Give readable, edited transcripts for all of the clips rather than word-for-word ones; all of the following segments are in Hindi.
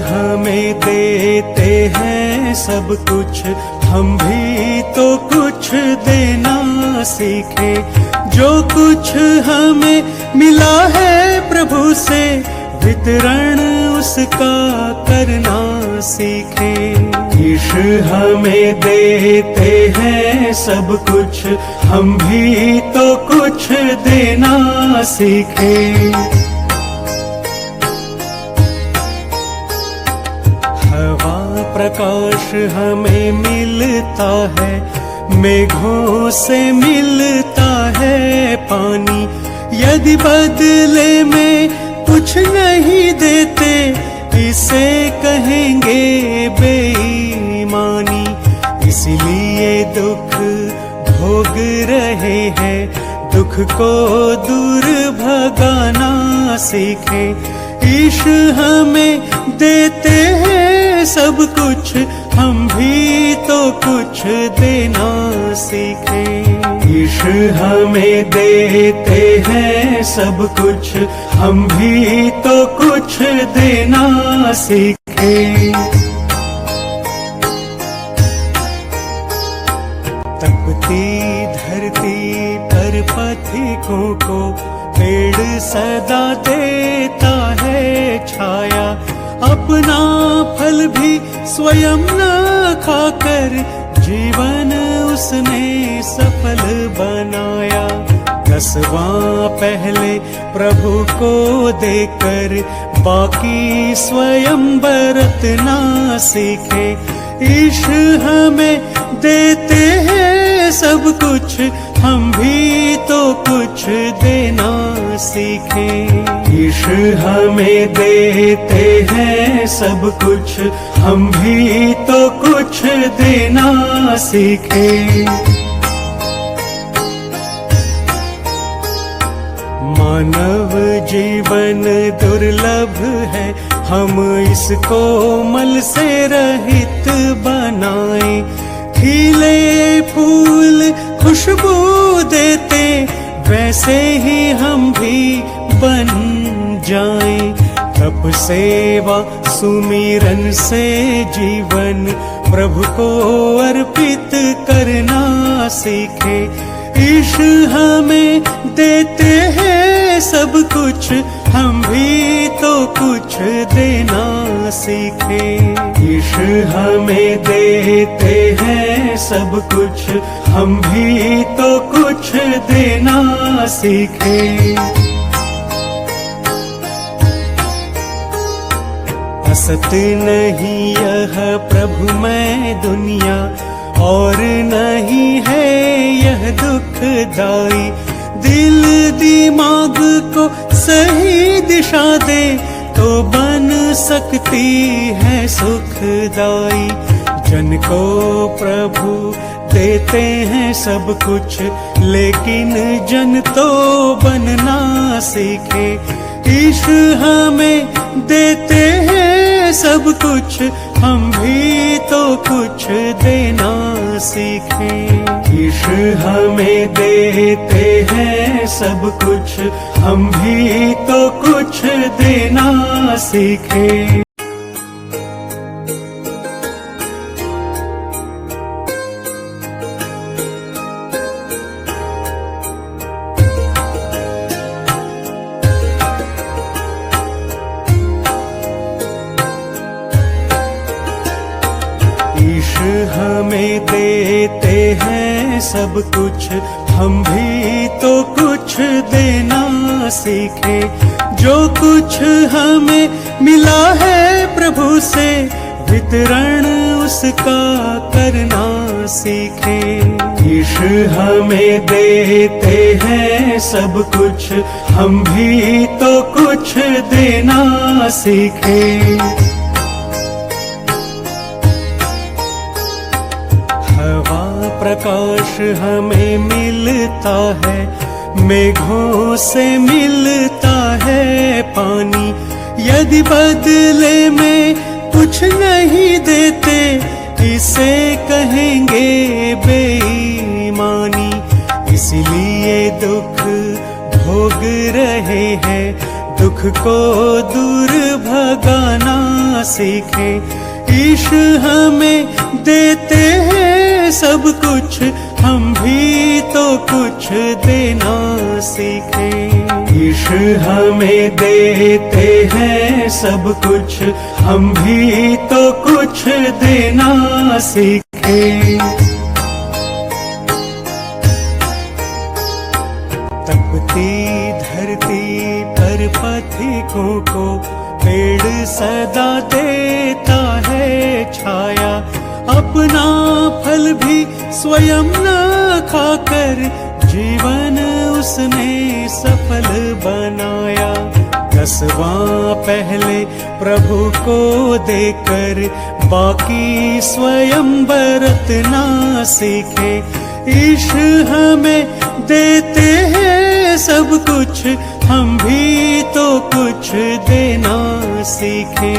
हमें देते हैं सब कुछ, हम भी तो कुछ देना सीखे। जो कुछ हमें मिला है प्रभु से, वितरण उसका करना सीखे। ईश्वर हमें देते हैं सब कुछ, हम भी तो कुछ देना सीखे। हवा प्रकाश हमें मिलता है, मेघों से मिलता है पानी। यदि बदले में कुछ नहीं देते, इसे कहेंगे बेईमानी। इसलिए दुख भोग रहे हैं, दुख को दूर भगाना सीखे। ईश्वर हमें देते हैं सब कुछ, हम भी तो कुछ देना सीखे। ईश्वर हमें देते हैं सब कुछ, हम भी तो कुछ देना सीखे। तपती धरती पर पथिकों को पेड़ सदा देता है छाया। अपना फल भी स्वयं न खाकर जीवन उसने सफल बनाया। 10वां पहले प्रभु को देकर बाकी स्वयं बरतना सीखे। ईश्वर हमें देते हैं सब कुछ, हम भी तो कुछ देना सीखे। ईश्वर हमें देते हैं सब कुछ, हम भी तो कुछ देना सीखे। मानव जीवन दुर्लभ है, हम इसको मल से रहित बनाएं। खिले फूल खुशबू देते, वैसे ही हम भी बन जाएं। तप सेवा सुमिरन से जीवन प्रभु को अर्पित करना सीखे। ईश्वर हमें देते हैं सब कुछ, हम भी तो कुछ देना सीखे। ईश्वर हमें देते हैं सब कुछ, हम भी तो कुछ देना सीखे। असत नहीं यह प्रभु मैं दुनिया, और नहीं है यह दुखदाई। दिल दिमाग को सही दिशा दे, तो बन सकती है सुखदाई। जन को प्रभु देते हैं सब कुछ, लेकिन जन तो बनना सीखे। ईश्वर हमें देते हैं सब कुछ, हम भी तो कुछ देना सीखे। ईश्वर हमें देते हैं सब कुछ, हम भी तो कुछ देना सीखे। ईश्वर हमें देते हैं सब कुछ, हम भी तो कुछ देना सीखे। जो कुछ हमें मिला है प्रभु से, वितरण उसका करना सीखे। ईश्वर हमें देते हैं सब कुछ, हम भी तो कुछ देना सीखे। हवा प्रकाश हमें मिलता है, मेघों से मिलता है पानी। यदि बदले में कुछ नहीं देते, इसे कहेंगे बेईमानी। इसलिए दुख भोग रहे हैं, दुख को दूर भगाना सीखे। ईश हमें देते हैं सब कुछ, हम भी तो कुछ देना सीखे। ईश हमें देते हैं सब कुछ, हम भी तो कुछ देना सीखे। तपती धरती पर पथिकों को पेड़ सदा देता है छाया। अपना फल भी स्वयं न खाकर जीवन उसने सफल बनाया। 10वां पहले प्रभु को देकर बाकी स्वयं बरतना सीखे। ईश हमें देते हैं सब कुछ, हम भी तो कुछ देना सीखे।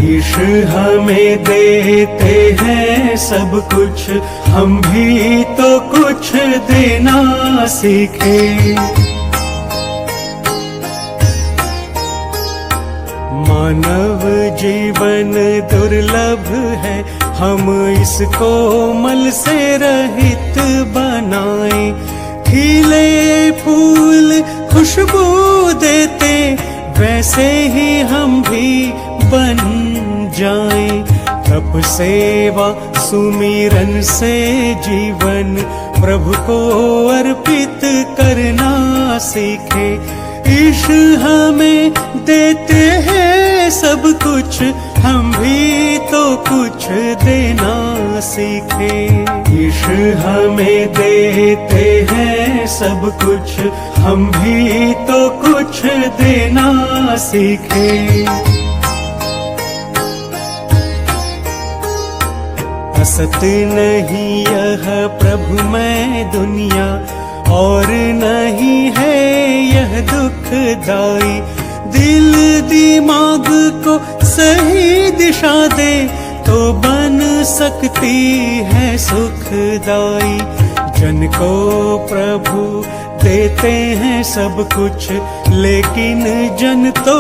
ईश हमें देते हैं सब कुछ, हम भी तो कुछ देना सीखे। मानव जीवन दुर्लभ है, हम इसको मल से रहित बनाएं। खिले फूल खुशबू देते, वैसे ही हम भी बन जाएं। तप सेवा सुमिरन से जीवन प्रभु को अर्पित करना सीखे। ईश हमें देते हैं सब कुछ, हम भी तो कुछ देना सीखे। ईश हमें देते हैं सब कुछ, हम भी तो कुछ देना सीखे। असत नहीं यह प्रभु मैं दुनिया, और नहीं है यह दुखदाई। दिल दिमाग को सही दिशा दे, तो बन सकती है सुखदाई। जन को प्रभु देते हैं सब कुछ, लेकिन जन तो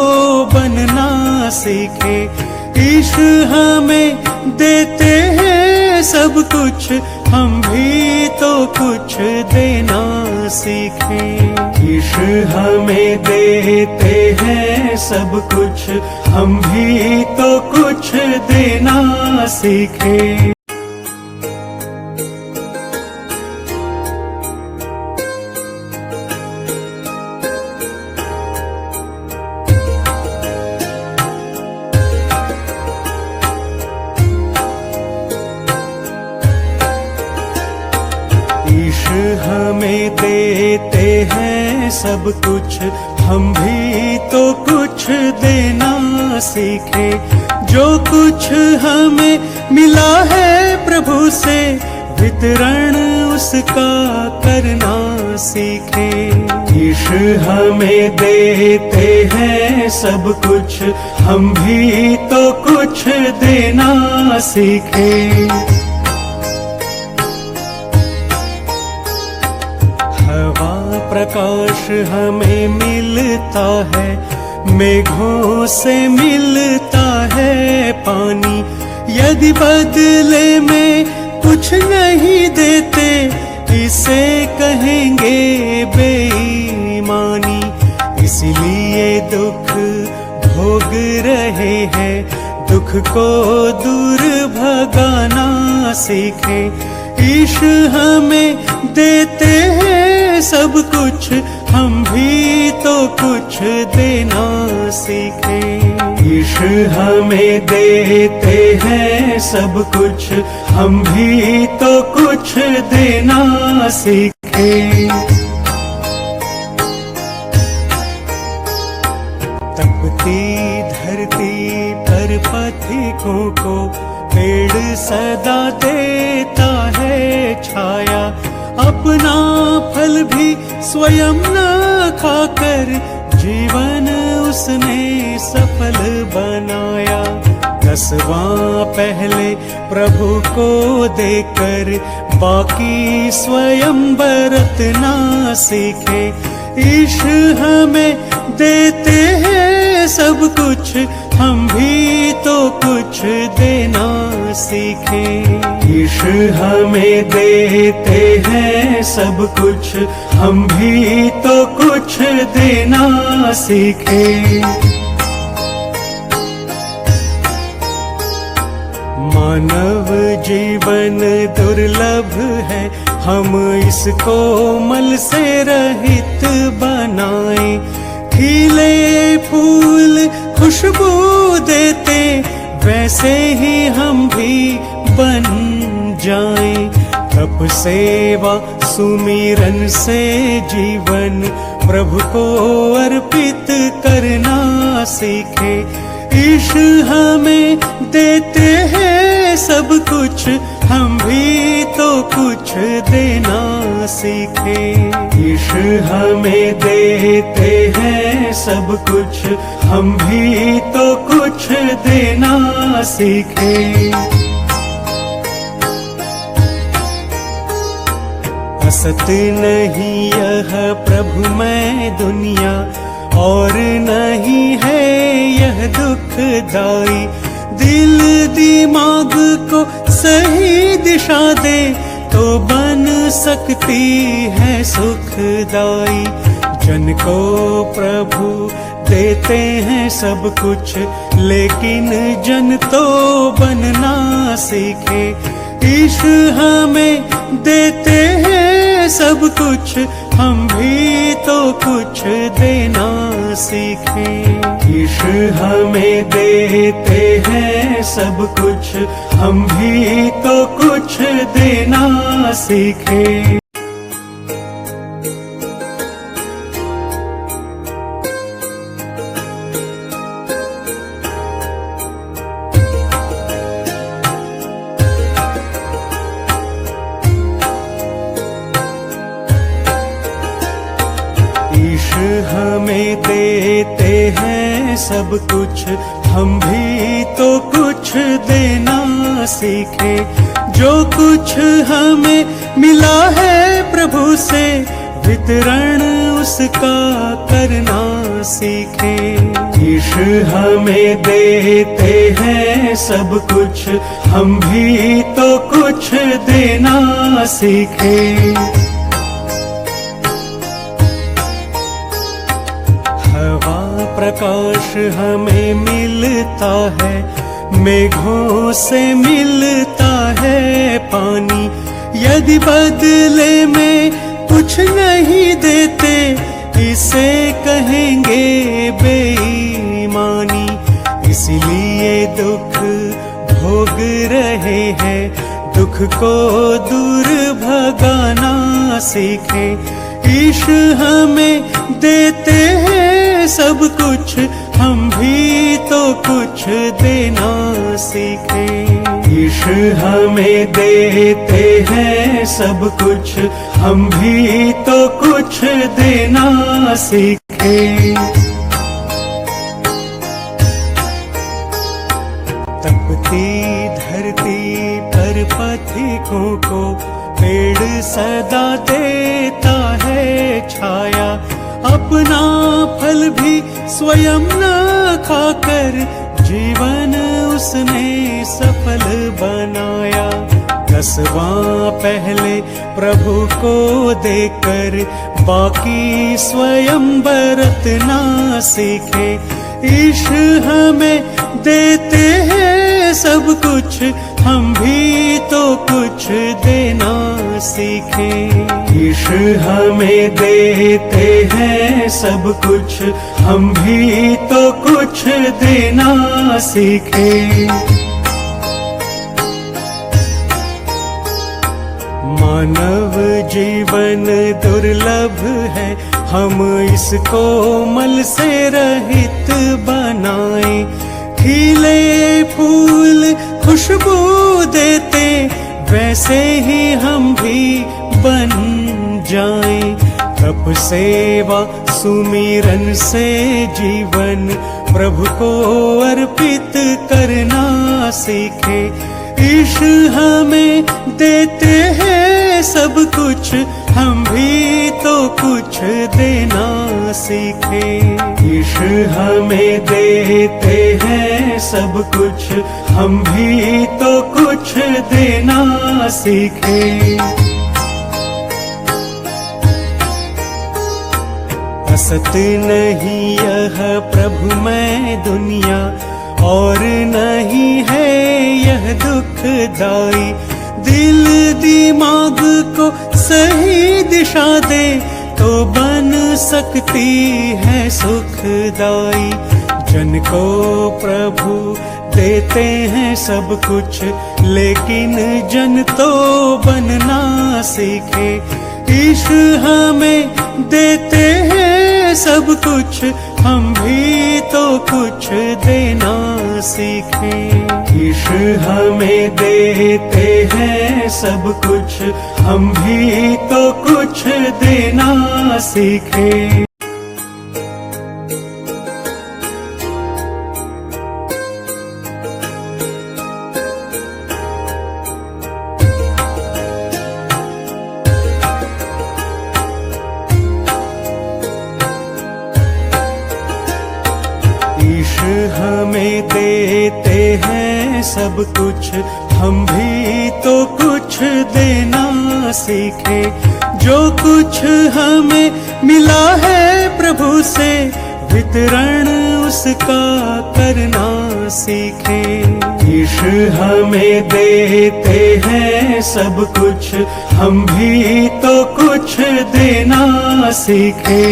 बनना सीखे। ईश हमें देते हैं सब कुछ, हम भी तो कुछ देना सीखे। ईश हमें देते हैं सब कुछ, हम भी तो कुछ देना सीखे। ईश हमें देते हैं सब कुछ, हम भी तो कुछ देना सीखे। जो कुछ हमें मिला है प्रभु से, वितरण उसका करना सीखे। ईश हमें देते हैं सब कुछ, हम भी तो कुछ देना सीखे। हवा प्रकाश हमें मिलता है, मेघों से मिलता है पानी। यदि बदले में कुछ नहीं देते, इसे कहेंगे बेईमानी। इसलिए दुख भोग रहे हैं, दुख को दूर भगाना सीखे। ईश हमें देते हैं सब कुछ, हम भी तो कुछ देना सीखे। ईश हमें देते हैं सब कुछ, हम भी तो कुछ देना सीखे। तपती धरती पर पथिकों को पेड़ सदा देता है छाया। अपना फल भी स्वयं न खाकर जीवन उसने सफल बनाया। 10वां पहले प्रभु को देकर बाकी स्वयं बरतना सीखे। ईश हमें देते हैं सब कुछ, हम भी तो कुछ देना सीखें। ईश्वर हमें देते हैं सब कुछ, हम भी तो कुछ देना सीखें। मानव जीवन दुर्लभ है, हम इसको मल से रहित बनाएं। खिले फूल खुशबू देते, वैसे ही हम भी बन जाएं। तप सेवा सुमिरन से जीवन प्रभु को अर्पित करना सीखे। ईश्वर हमें देते हैं सब कुछ, हम भी तो कुछ देना सीखें। ईश्वर हमें देते हैं सब कुछ, हम भी तो कुछ देना सीखें। असत नहीं यह प्रभु मैं दुनिया, और नहीं है यह दुखदाई। दिल दिमाग को सही दिशा दे, तो बन सकती है सुखदाई। जन को प्रभु देते हैं सब कुछ, लेकिन जन तो बनना सीखे। ईश्वर हमें देते हैं सब कुछ, हम भी तो कुछ देना सीखें। ईश्वर हमें देते हैं सब कुछ, हम भी तो कुछ देना सीखें। ईश्वर हमें देते हैं सब कुछ, हम भी तो कुछ देना सीखे। जो कुछ हमें मिला है प्रभु से, वितरण उसका करना सीखे। ईश्वर हमें देते हैं सब कुछ, हम भी तो कुछ देना सीखे। हवा प्रकाश हमें मिलता है, मेघों से मिलता है पानी। यदि बदले में कुछ नहीं देते, इसे कहेंगे बेईमानी। इसलिए दुख भोग रहे हैं, दुख को दूर भगाना सीखे। ईश्वर हमें देते हैं सब कुछ, हम भी तो कुछ देना सीखे। ईश्वर हमें देते हैं सब कुछ, हम भी तो कुछ देना सीखे। तपती धरती पर पथिकों को पेड़ सदा देता है छाया। अपना फल भी स्वयं न खाकर जीवन उसने सफल बनाया। 10वां पहले प्रभु को देकर बाकी स्वयं बरतना सीखे। ईश्वर हमें देते हैं सब कुछ, हम भी तो कुछ देना सीखे। ईश्वर हमें देते हैं सब कुछ, हम भी तो कुछ देना सीखे। मानव जीवन दुर्लभ है, हम इसको मल से रहित बनाएं। खिले फूल खुशबू देते, वैसे ही हम भी बन जाएं। तप सेवा सुमिरन से जीवन प्रभु को अर्पित करना सीखे। ईश्वर हमें देते हैं सब कुछ, हम भी तो कुछ देना सीखे। ईश हमें देते हैं सब कुछ, हम भी तो कुछ देना सीखे। असत नहीं यह प्रभु मैं दुनिया, और नहीं है यह दुखदाई। दिल दिमाग को सही दिशा दे तो बन सकती है सुखदाई। जन को प्रभु देते हैं सब कुछ, लेकिन जन तो बनना सीखे। ईश हमें देते हैं सब कुछ, हम भी तो कुछ देना सीखे। ईश हमें देते हैं सब कुछ, हम भी तो कुछ देना सीखे। ईश हमें देते हैं सब कुछ, हम भी तो कुछ देना सीखे। जो कुछ हमें मिला है प्रभु से, वितरण उसका करना सीखे। ईश हमें देते हैं सब कुछ, हम भी तो कुछ देना सीखे।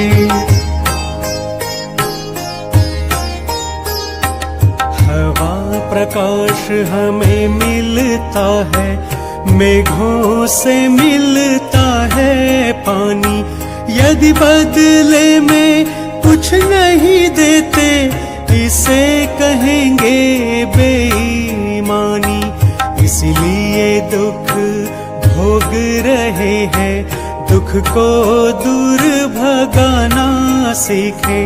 हवा प्रकाश हमें मिलता है, मेघों से मिलता है पानी। यदि बदले में कुछ नहीं देते, इसे कहेंगे बेईमानी। इसलिए दुख भोग रहे हैं, दुख को दूर भगाना सीखे।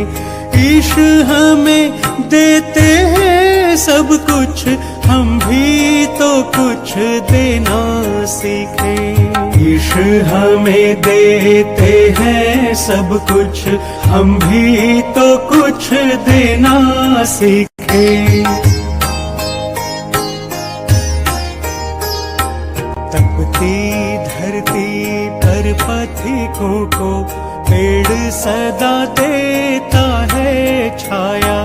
ईश हमें देते हैं सब कुछ, हम भी तो कुछ देना सीखे। ईश हमें देते हैं सब कुछ, हम भी तो कुछ देना सीखे। तपती धरती पर पथिकों को पेड़ सदा देता है छाया।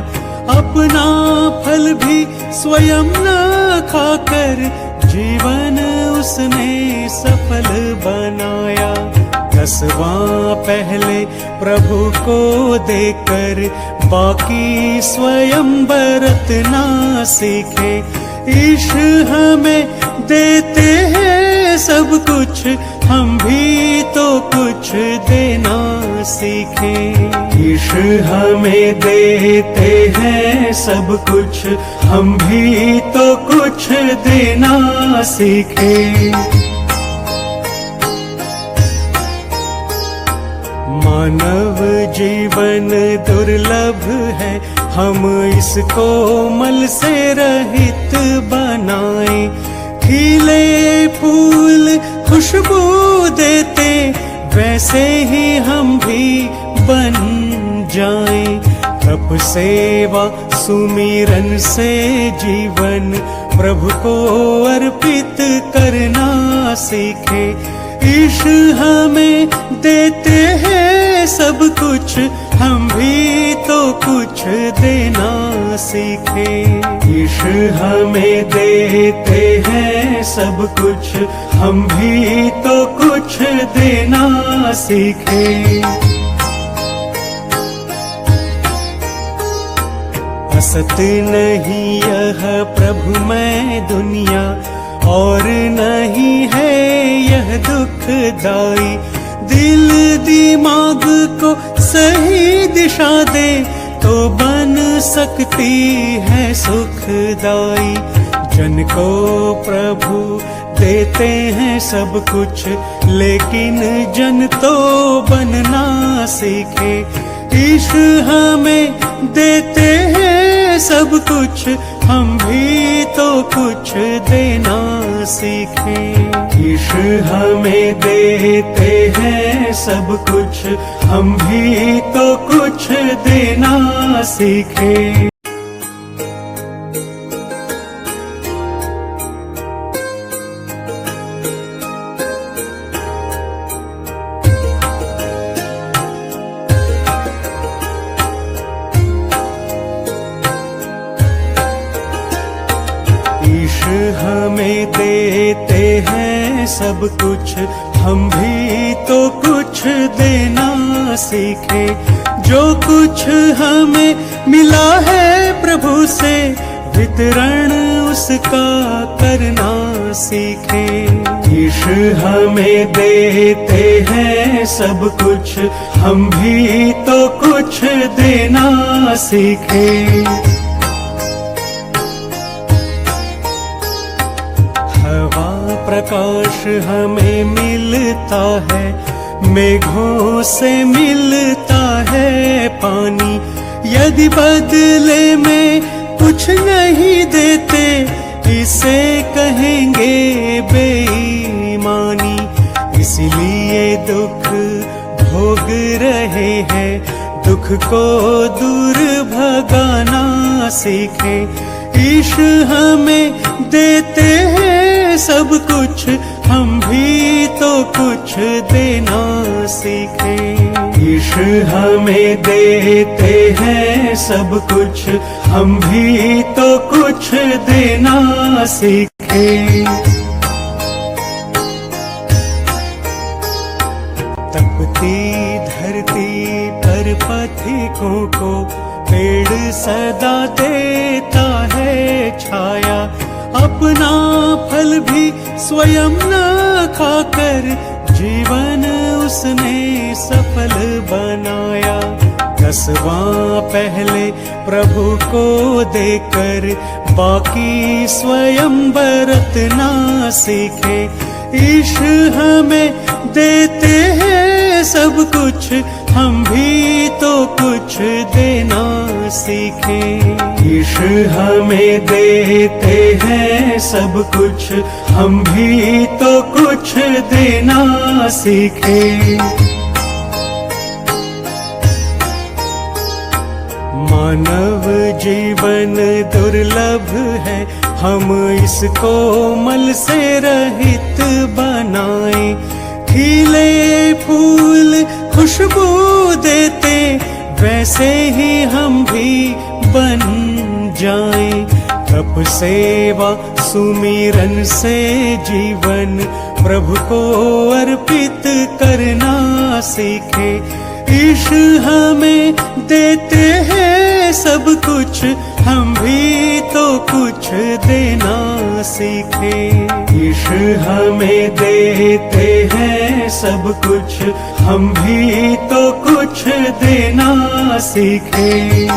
अपना फल भी स्वयं न खाकर जीवन उसने सफल बनाया। 10वां पहले प्रभु को देकर बाकी स्वयं बरतना सीखे। ईश हमें देते हैं सब कुछ, हम भी तो कुछ देना सीखे। ईश हमें देते हैं सब कुछ, हम भी तो कुछ देना सीखे। मानव जीवन दुर्लभ है, हम इसको मल से रहित बनाएं। खिले फूल खुशबू देते, वैसे ही हम भी बन जाएं। तप सेवा सुमिरन से जीवन प्रभु को अर्पित करना सीखे। ईश हमें देते हैं सब कुछ, हम भी तो कुछ देना सीखे। ईश हमें देते हैं सब कुछ, हम भी तो कुछ देना सीखे। असत नहीं यह प्रभु मैं दुनिया, और नहीं है यह दुखदाई। दिल दिमाग को सही दिशा दे तो बन सकती है सुखदाई। जन को प्रभु देते हैं सब कुछ, लेकिन जन तो बनना सीखे। ईश हमें देते हैं सब कुछ, हम भी तो कुछ देना सीखें। ईश्वर हमें देते हैं सब कुछ, हम भी तो कुछ देना सीखें। हमें देते हैं सब कुछ, हम भी तो कुछ देना सीखें। जो कुछ हमें मिला है प्रभु से, वितरण उसका करना सीखें। ईश्वर हमें देते हैं सब कुछ, हम भी तो कुछ देना सीखें। हवा प्रकाश हमें मिलता है, मेघों से मिलता है पानी। यदि बदले में कुछ नहीं देते, इसे कहेंगे बेईमानी। इसलिए दुख भोग रहे हैं, दुख को दूर भगाना सीखें। ईश्वर हमें देते हैं सब कुछ, हम भी तो कुछ देना सीखें। ईश्वर हमें देते हैं सब कुछ, हम भी तो कुछ देना सीखें। तपती धरती पर पथिकों को पेड़ सदा देता है छाया। अपना फल भी स्वयं न खाकर जीवन उसने सफल बनाया। 10वां पहले प्रभु को देकर बाकी स्वयं बरतना सीखे। ईश्वर हमें देते हैं सब कुछ, हम भी तो कुछ देना सीखें। ईश्वर हमें देते हैं सब कुछ, हम भी तो कुछ देना सीखें। मानव जीवन दुर्लभ है, हम इसको मल से रहित बनाएं। खिले फूल खुशबू देते, वैसे ही हम भी बन जाएं। तप सेवा सुमिरन से जीवन प्रभु को अर्पित करना सीखे। ईश्वर हमें देते हैं सब कुछ, हम भी तो कुछ देना सीखें। ईश्वर हमें देते हैं सब कुछ, हम भी तो कुछ देना सीखें।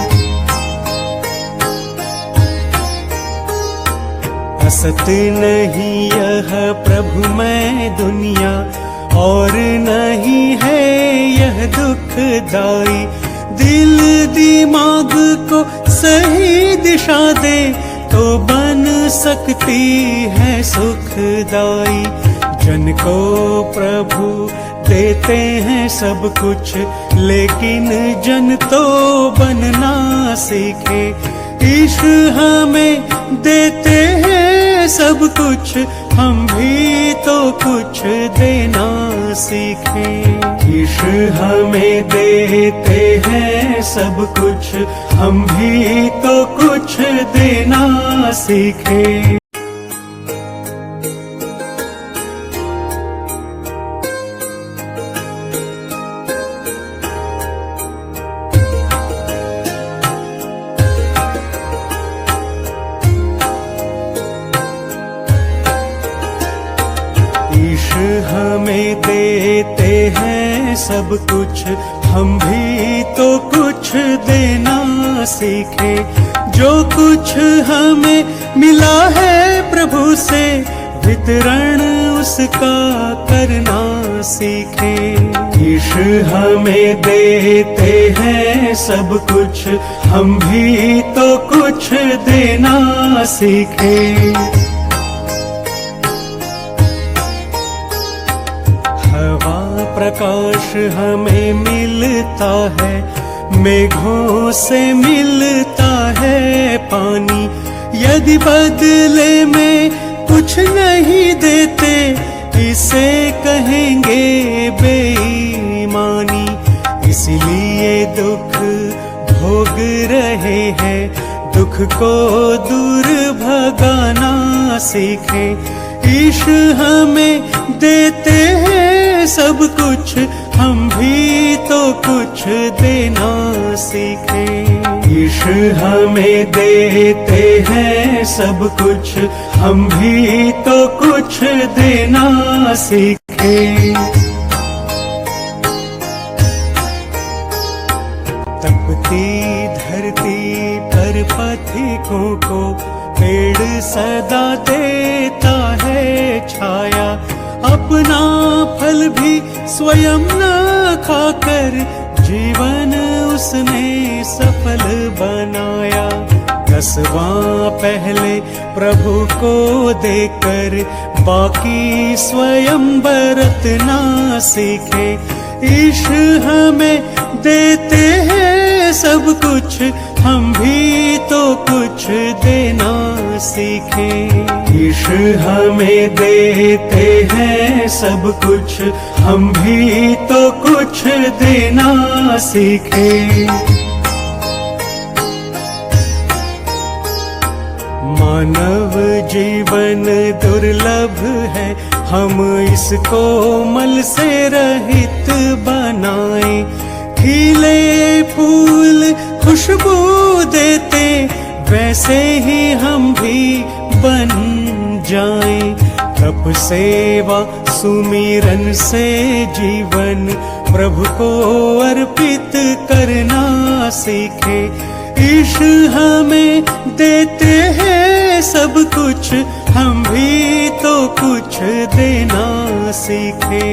असत नहीं यह प्रभुमय दुनिया, और नहीं है यह दुखदाई। दिल दिमाग को सही दिशा दे, तो बन सकती है सुखदाई। जन को प्रभु देते हैं सब कुछ, लेकिन जन तो बनना सीखे। ईश्वर हमें देते हैं सब कुछ, हम भी तो कुछ देना सीखें। ईश्वर हमें देते हैं सब कुछ, हम भी तो कुछ देना सीखें। ईश्वर हमें देते हैं सब कुछ, हम भी तो कुछ देना सीखे। जो कुछ हमें मिला है प्रभु से, वितरण उसका करना सीखे। ईश्वर हमें देते हैं सब कुछ, हम भी तो कुछ कुछ देना सीखे। हवा प्रकाश हमें मिलता है, मेघों से मिलता है पानी। यदि बदले में कुछ नहीं देते, इसे कहेंगे बेईमानी। इसलिए दुख भोग रहे हैं, दुख को दूर भगाना सीखे। ईश हमें देते हैं सब कुछ, हम भी तो कुछ देना सीखे। ईश हमें देते हैं सब कुछ, हम भी तो कुछ देना सीखे। तपती धरती पर पथिकों को पेड़ सदा देता है छाया। अपना फल भी स्वयं न खाकर जीवन उसने सफल बनाया। 10वां पहले प्रभु को देकर बाकी स्वयं बरतना सीखे। ईश हमें देते हैं सब कुछ, हम भी तो कुछ देना सीखे। ईश हमें देते हैं सब कुछ, हम भी तो कुछ देना सीखे। मानव जीवन दुर्लभ है, हम इसको मल से रहित बनाएं। खिले फूल खुशबू देते, वैसे ही हम भी बन जाएं। तप सेवा सुमिरन से जीवन प्रभु को अर्पित करना सीखे। ईश हमें देते हैं सब कुछ, हम भी तो कुछ देना सीखे।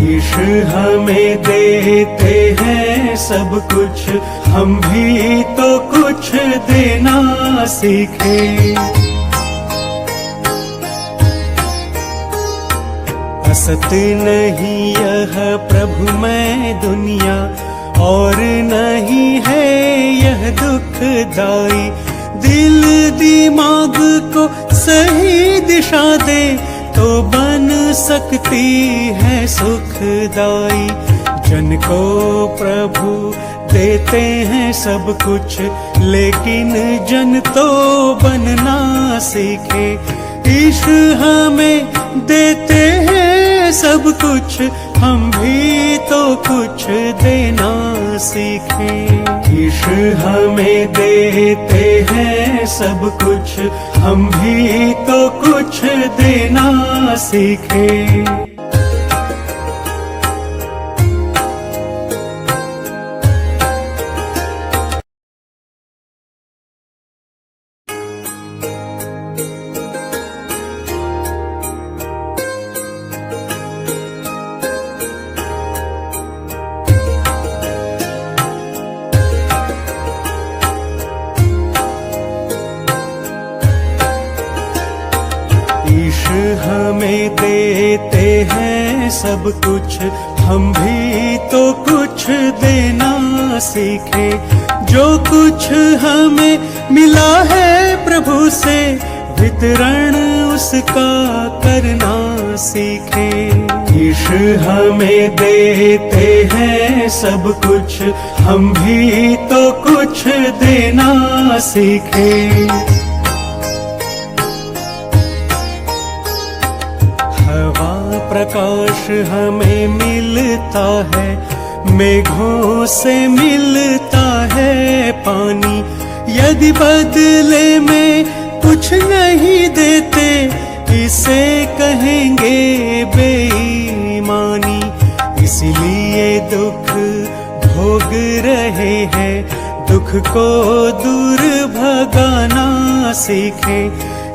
ईश हमें देते हैं सब कुछ, हम भी तो कुछ देना सीखे। असत नहीं यह प्रभु मैं दुनिया, और नहीं है यह दुखदाई। दिल दिमाग को सही दिशा दे, तो बन सकती है सुखदाई। जन को प्रभु देते हैं सब कुछ, लेकिन जन तो बनना सीखे। ईश हमें देते हैं सब कुछ, हम भी तो कुछ देना सीखे। ईश हमें देते हैं सब कुछ, हम भी तो कुछ देना सीखे। हमें देते हैं सब कुछ, हम भी तो कुछ देना सीखे। जो कुछ हमें मिला है प्रभु से, वितरण उसका करना सीखे। ईश हमें देते हैं सब कुछ, हम भी तो कुछ देना सीखे। प्रकाश हमें मिलता है, मेघों से मिलता है पानी। यदि बदले में कुछ नहीं देते, इसे कहेंगे बेईमानी। इसलिए दुख भोग रहे हैं, दुख को दूर भगाना सीखे।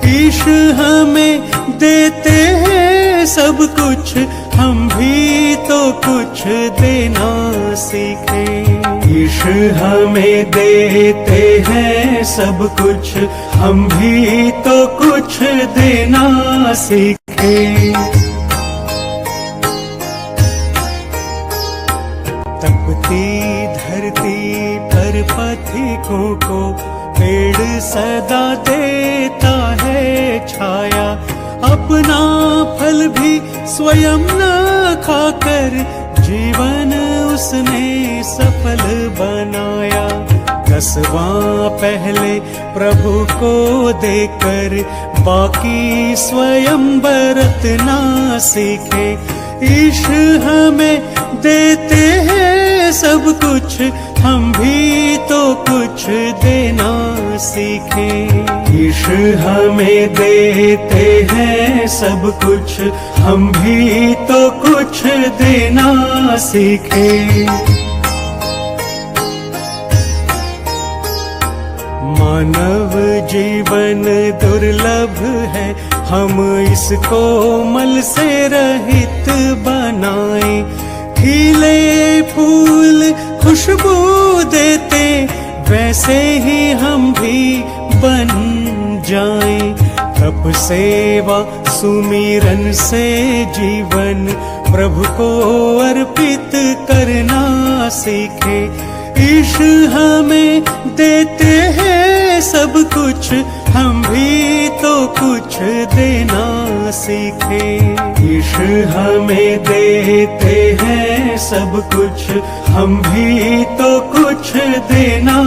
ईश हमें देते हैं सब कुछ, हम भी तो कुछ देना सीखें। ईश हमें देते हैं सब कुछ, हम भी तो कुछ देना सीखें। तपती धरती पर पथिकों को पेड़ सदा देता है छाया, अपना फल भी स्वयं न खाकर जीवन उसने सफल बनाया। 10वां पहले प्रभु को देकर बाकी स्वयं बरतना सीखे। ईश हमें देते हैं सब कुछ, हम भी तो कुछ देना सीखें। ईश हमें देते हैं सब कुछ, हम भी तो कुछ देना सीखें। मानव जीवन दुर्लभ है, हम इसको मल से रहित बनाएं। खिले फूल खुशबू देते, वैसे ही हम भी बन जाएं। तप सेवा सुमिरन से जीवन प्रभु को अर्पित करना सीखे। ईश हमें देते हैं सब कुछ, हम भी तो कुछ देना सीखें। ईश हमें देते हैं सब कुछ, हम भी तो कुछ देना